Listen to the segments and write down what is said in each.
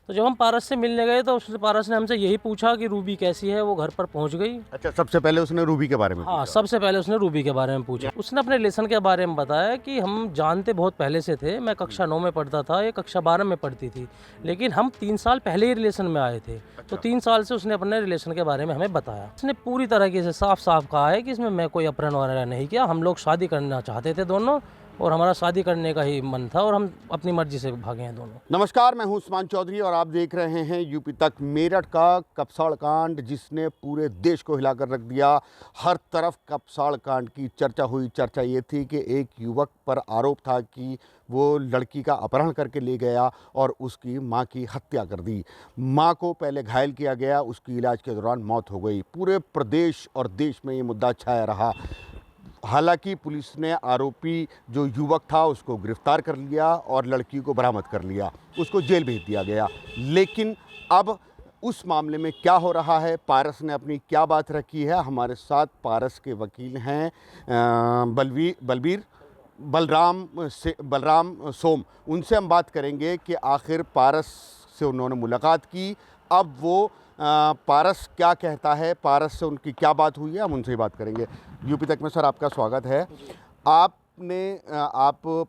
तो जब हम पारस से मिलने गए तो उसने पारस ने हमसे यही पूछा कि रूबी कैसी है, वो घर पर पहुंच गई। अच्छा, सबसे पहले उसने रूबी के बारे में हाँ, पूछा। सबसे पहले उसने रूबी के बारे में पूछा। उसने अपने रिलेशन के बारे में बताया कि हम जानते बहुत पहले से थे। मैं कक्षा 9 में पढ़ता था, ये कक्षा 12 में पढ़ती थी, लेकिन हम 3 साल पहले ही रिलेशन में आए थे। तो 3 साल से उसने अपने रिलेशन के बारे में हमें बताया। उसने पूरी तरीके से साफ-साफ कहा है कि इसमें मैं कोई अपहरण वगैरह नहीं किया। हम लोग शादी करना चाहते थे दोनों, और हमारा शादी करने का ही मन था, और हम अपनी मर्जी से भागे हैं दोनों। नमस्कार, मैं हूं उस्मान चौधरी और आप देख रहे हैं यूपी तक। मेरठ का कपसाड़ कांड जिसने पूरे देश को हिलाकर रख दिया। हर तरफ कपसाड़ कांड की चर्चा हुई। चर्चा ये थी कि एक युवक पर आरोप था कि वो लड़की का अपहरण करके ले गया और उसकी मां की हत्या कर दी। मां को पहले घायल किया गया, उसकी इलाज के दौरान मौत हो गई। पूरे प्रदेश और देश में ये मुद्दा छाया रहा। हालांकि पुलिस ने आरोपी जो युवक था उसको गिरफ्तार कर लिया और लड़की को बरामद कर लिया, उसको जेल भेज दिया गया। लेकिन अब उस मामले में क्या हो रहा है, पारस ने अपनी क्या बात रखी है। हमारे साथ पारस के वकील हैं बलराम सोम। उनसे हम बात करेंगे कि आखिर पारस से उन्होंने मुलाकात की, अब वो पारस क्या कहता है, पारस से उनकी क्या बात हुई है, हम उनसे ही बात करेंगे। यूपी तक में सर आपका स्वागत है। आप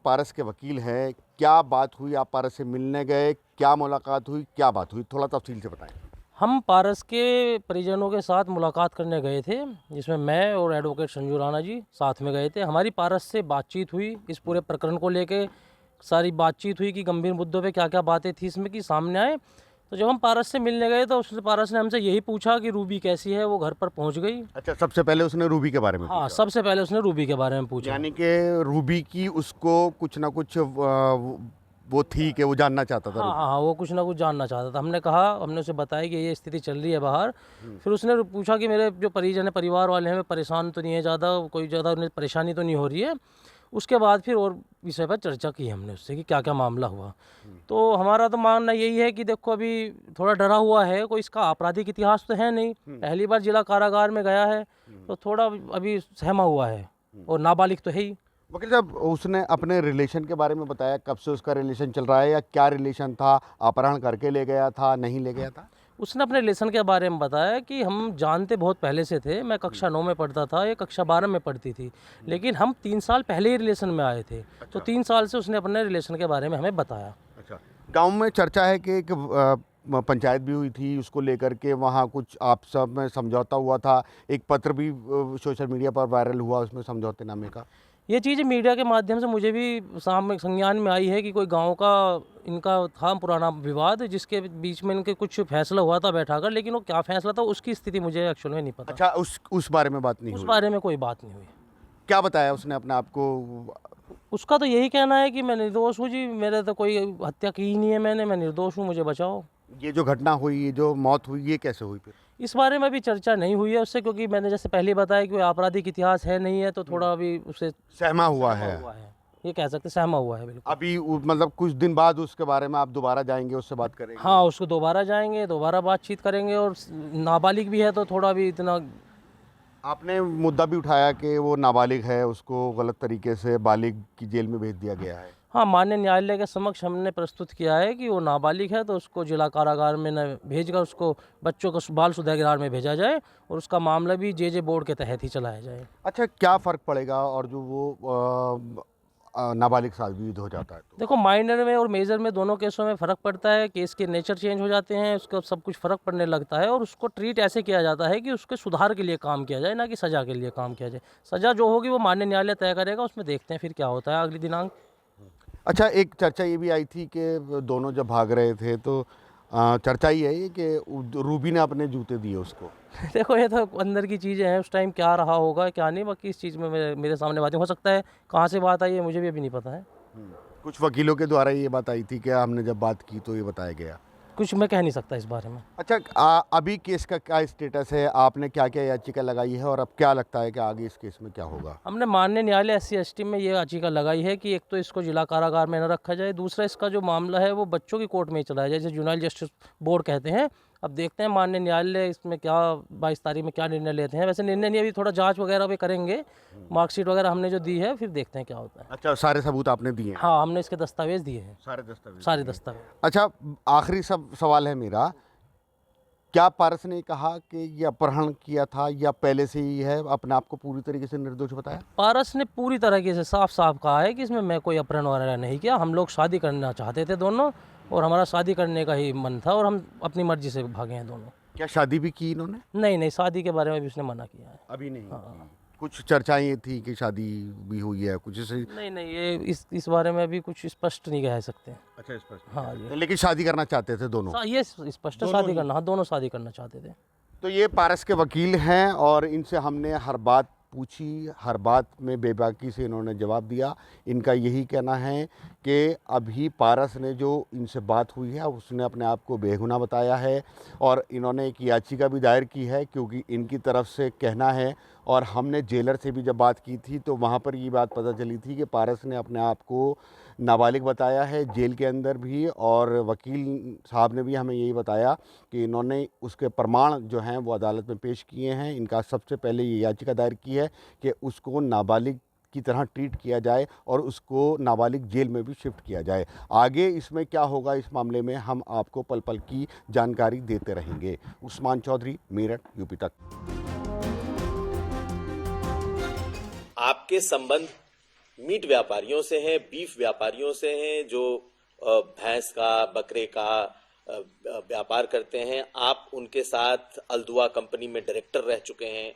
पारस के वकील हैं, क्या बात हुई? आप पारस से मिलने गए, क्या मुलाकात हुई, क्या बात हुई, थोड़ा तफसील से बताएं। हम पारस के परिजनों के साथ मुलाकात करने गए थे, जिसमें मैं और एडवोकेट संजू राणा जी साथ में गए थे। हमारी पारस से बातचीत हुई, इस पूरे प्रकरण को लेके सारी बातचीत हुई कि गंभीर मुद्दों पे क्या क्या बातें थी इसमें कि सामने आए। तो जब हम पारस से मिलने गए तो उसने पारस ने हमसे यही पूछा कि रूबी कैसी है, वो घर पर पहुंच गई। अच्छा, सबसे पहले उसने रूबी के बारे में हाँ, पूछा। सबसे पहले उसने रूबी के बारे में पूछा। यानी कि रूबी की उसको कुछ ना कुछ वो थी कि वो जानना चाहता था। हाँ हाँ हाँ, वो कुछ ना कुछ जानना चाहता था। हमने उसे बताया कि ये स्थिति चल रही है बाहर। फिर उसने पूछा कि मेरे जो परिजन है, परिवार वाले हैं, वे परेशान तो नहीं है, ज़्यादा कोई ज़्यादा उन्हें परेशानी तो नहीं हो रही है। उसके बाद फिर और विषय पर चर्चा की हमने उससे कि क्या क्या मामला हुआ। तो हमारा तो मानना यही है कि देखो, अभी थोड़ा डरा हुआ है, कोई इसका आपराधिक इतिहास तो है नहीं, पहली बार जिला कारागार में गया है, तो थोड़ा अभी सहमा हुआ है, और नाबालिग तो है ही। वकील साहब, उसने अपने रिलेशन के बारे में बताया, कब से उसका रिलेशन चल रहा है, या क्या रिलेशन था, अपहरण करके ले गया था, नहीं ले गया था? उसने अपने रिलेशन के बारे में बताया कि हम जानते बहुत पहले से थे। मैं कक्षा 9 में पढ़ता था, ये कक्षा 12 में पढ़ती थी, लेकिन हम 3 साल पहले ही रिलेशन में आए थे। तो 3 साल से उसने अपने रिलेशन के बारे में हमें बताया। अच्छा, गांव में चर्चा है कि एक पंचायत भी हुई थी उसको लेकर के, वहाँ कुछ आप सब में समझौता हुआ था, एक पत्र भी सोशल मीडिया पर वायरल हुआ उसमें समझौते नामे का। ये चीज़ मीडिया के माध्यम से मुझे भी सामने संज्ञान में आई है कि कोई गांव का इनका था पुराना विवाद, जिसके बीच में इनके कुछ फैसला हुआ था बैठाकर, लेकिन वो क्या फैसला था उसकी स्थिति मुझे एक्चुअल में नहीं पता। अच्छा, उस बारे में बात नहीं उस हुई? बारे में कोई बात नहीं हुई। क्या बताया उसने अपने आप को? उसका तो यही कहना है कि मैं निर्दोष हूँ जी, मेरे तो कोई हत्या की ही नहीं है मैंने, मैं निर्दोष हूँ, मुझे बचाओ। ये जो घटना हुई, ये जो मौत हुई, ये कैसे हुई फिर? इस बारे में अभी चर्चा नहीं हुई है उससे, क्योंकि मैंने जैसे पहले बताया कि कोई आपराधिक इतिहास है नहीं है, तो थोड़ा अभी उससे सहमा हुआ है। ये कह सकते, सहमा हुआ है बिल्कुल। अभी मतलब कुछ दिन बाद उसके बारे में आप दोबारा जाएंगे, उससे बात करेंगे? हाँ, उसको दोबारा जाएंगे, दोबारा बातचीत करेंगे, और नाबालिग भी है तो थोड़ा भी इतना। आपने मुद्दा भी उठाया कि वो नाबालिग है, उसको गलत तरीके से बालिग की जेल में भेज दिया गया है। हाँ, माननीय न्यायालय के समक्ष हमने प्रस्तुत किया है कि वो नाबालिग है, तो उसको जिला कारागार में न भेजकर उसको बच्चों को बाल सुधार गृह में भेजा जाए, और उसका मामला भी जे बोर्ड के तहत ही चलाया जाए। अच्छा, क्या फ़र्क पड़ेगा और जो वो नाबालिग शादी हो जाता है तो? देखो, माइनर में और मेजर में दोनों केसों में फ़र्क पड़ता है। केस के नेचर चेंज हो जाते हैं, उसका सब कुछ फ़र्क पड़ने लगता है, और उसको ट्रीट ऐसे किया जाता है कि उसके सुधार के लिए काम किया जाए, ना कि सज़ा के लिए काम किया जाए। सज़ा जो होगी वो माननीय न्यायालय तय करेगा, उसमें देखते हैं फिर क्या होता है अगली दिनांक। अच्छा, एक चर्चा ये भी आई थी कि दोनों जब भाग रहे थे तो चर्चा ये है कि रूबी ने अपने जूते दिए उसको। देखो, ये तो अंदर की चीज़ें हैं, उस टाइम क्या रहा होगा क्या नहीं, बाकी इस चीज़ में मेरे सामने बातें हो सकता है, कहाँ से बात आई है मुझे भी अभी नहीं पता है। कुछ वकीलों के द्वारा ये बात आई थी कि हमने जब बात की तो ये बताया गया। कुछ मैं कह नहीं सकता इस बारे में। अच्छा, अभी केस का क्या स्टेटस है? आपने क्या क्या याचिका लगाई है और अब क्या लगता है कि आगे इस केस में क्या होगा? हमने माननीय न्यायालय SC/ST में ये याचिका लगाई है कि एक तो इसको जिला कारागार में न रखा जाए, दूसरा इसका जो मामला है वो बच्चों की कोर्ट में ही चलाया जाए, जैसे जुवेनाइल जस्टिस बोर्ड कहते हैं। अब देखते हैं माननीय न्यायालय इसमें क्या 22 तारीख में क्या निर्णय लेते हैं। वैसे निर्णय नहीं, अभी थोड़ा जांच वगैरह भी करेंगे, मार्कशीट वगैरह हमने जो दी है, फिर देखते हैं क्या होता है। अच्छा, सारे सबूत आपने दिए हैं? हाँ, हमने इसके दस्तावेज दिए हैं, सारे दस्तावेज? सारे दस्तावेज। अच्छा, आखिरी सवाल है मेरा, क्या पारस ने कहा कि ये अपहरण किया था या पहले से ही है, अपने आप को पूरी तरीके से निर्दोष बताया? पारस ने पूरी तरीके से साफ साफ कहा है कि इसमें मैं कोई अपहरण वगैरह नहीं किया। हम लोग शादी करना चाहते थे दोनों, और हमारा शादी करने का ही मन था, और हम अपनी मर्जी से भागे हैं दोनों। क्या शादी भी की इन्होंने? नहीं, शादी के बारे में भी उसने मना किया है। अभी नहीं की। कुछ चर्चाएं ये थी कि शादी भी हुई है, कुछ ऐसे? नहीं, ये इस बारे में अभी कुछ स्पष्ट नहीं कह सकते। अच्छा, स्पष्ट। हाँ जी, लेकिन शादी करना चाहते थे दोनों? ये स्पष्ट है, शादी करना, हाँ, दोनों शादी करना चाहते थे। तो ये पारस के वकील हैं और इनसे हमने हर बात पूछी, हर बात में बेबाकी से इन्होंने जवाब दिया। इनका यही कहना है कि अभी पारस ने जो इनसे बात हुई है उसने अपने आप को बेगुनाह बताया है, और इन्होंने एक याचिका भी दायर की है, क्योंकि इनकी तरफ से कहना है, और हमने जेलर से भी जब बात की थी तो वहाँ पर ये बात पता चली थी कि पारस ने अपने आप को नाबालिग बताया है जेल के अंदर भी, और वकील साहब ने भी हमें यही बताया कि इन्होंने उसके प्रमाण जो हैं वो अदालत में पेश किए हैं। इनका सबसे पहले ये याचिका दायर की है कि उसको नाबालिग की तरह ट्रीट किया जाए और उसको नाबालिग जेल में भी शिफ्ट किया जाए। आगे इसमें क्या होगा इस मामले में हम आपको पल पल की जानकारी देते रहेंगे। उस्मान चौधरी, मेरठ, यूपी तक। आपके संबंध मीट व्यापारियों से हैं, बीफ व्यापारियों से हैं, जो भैंस का, बकरे का व्यापार करते हैं। आप उनके साथ अल्दुआ कंपनी में डायरेक्टर रह चुके हैं,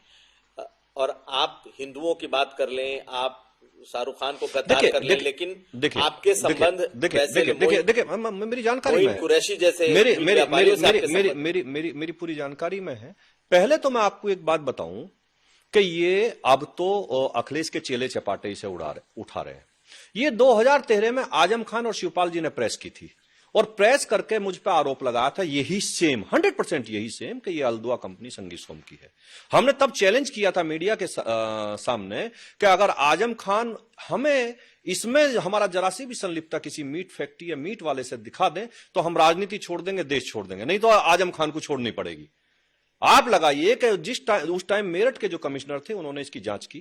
और आप हिंदुओं की बात कर लें, आप शाहरुख खान को गद्दार कर लें, लेकिन आपके संबंध देखिए मेरी जानकारी में कुरैशी जैसे मेरी पूरी जानकारी में है। पहले तो मैं आपको एक बात बताऊं कि ये अब तो अखिलेश के चेले चपाटे इसे उठा रहे हैं। ये 2013 में आजम खान और शिवपाल जी ने प्रेस की थी, और प्रेस करके मुझ पर आरोप लगाया था यही सेम 100% यही सेम कि ये अल्दुआ कंपनी संगी सोम की है। हमने तब चैलेंज किया था मीडिया के सामने कि अगर आजम खान हमें इसमें हमारा जरा सी भी संलिप्तता किसी मीट फैक्ट्री या मीट वाले से दिखा दें तो हम राजनीति छोड़ देंगे, देश छोड़ देंगे, नहीं तो आजम खान को छोड़नी पड़ेगी। आप लगाइए कि उस टाइम मेरठ के जो कमिश्नर थे उन्होंने इसकी जांच की।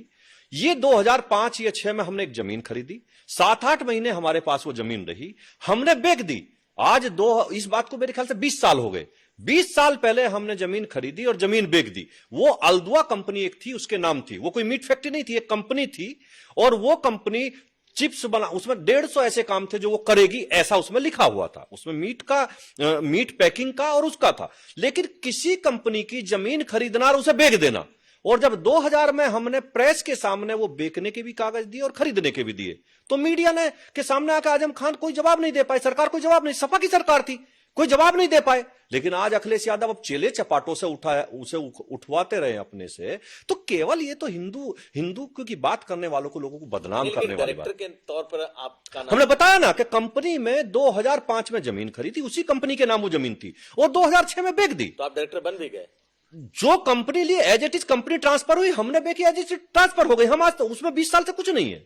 ये 2005 या 6 में हमने एक जमीन खरीदी, 7-8 महीने हमारे पास वो जमीन रही, हमने बेच दी। आज इस बात को मेरे ख्याल से 20 साल हो गए। 20 साल पहले हमने जमीन खरीदी और जमीन बेच दी। वो अल्दुआ कंपनी एक थी, उसके नाम थी, वो कोई मीट फैक्ट्री नहीं थी, एक कंपनी थी, और वो कंपनी चिप्स बना, उसमें 150 ऐसे काम थे जो वो करेगी, ऐसा उसमें लिखा हुआ था। उसमें मीट पैकिंग का और उसका था। लेकिन किसी कंपनी की जमीन खरीदना और उसे बेच देना, और जब 2000 में हमने प्रेस के सामने वो बेचने के भी कागज दिए और खरीदने के भी दिए, तो मीडिया ने के सामने आकर आजम खान कोई जवाब नहीं दे पाए, सरकार कोई जवाब नहीं, सपा की सरकार थी, कोई जवाब नहीं दे पाए। लेकिन आज अखिलेश यादव अब चेले चपाटों से उसे उठवाते रहे अपने से, तो केवल ये तो हिंदू की बात करने वालों को, लोगों को बदनाम करने वाली बात। के तौर पर आपका नाम, हमने बताया ना कि कंपनी में 2005 में जमीन खरीदी, उसी कंपनी के नाम वो जमीन थी, और 2006 में बेच दी। तो आप डायरेक्टर बन भी गए। जो कंपनी लिए as it is company transfer हुई, हमने बेची एज इट इज ट्रांसफर हो गई। हम आज तो उसमें 20 साल से कुछ नहीं है।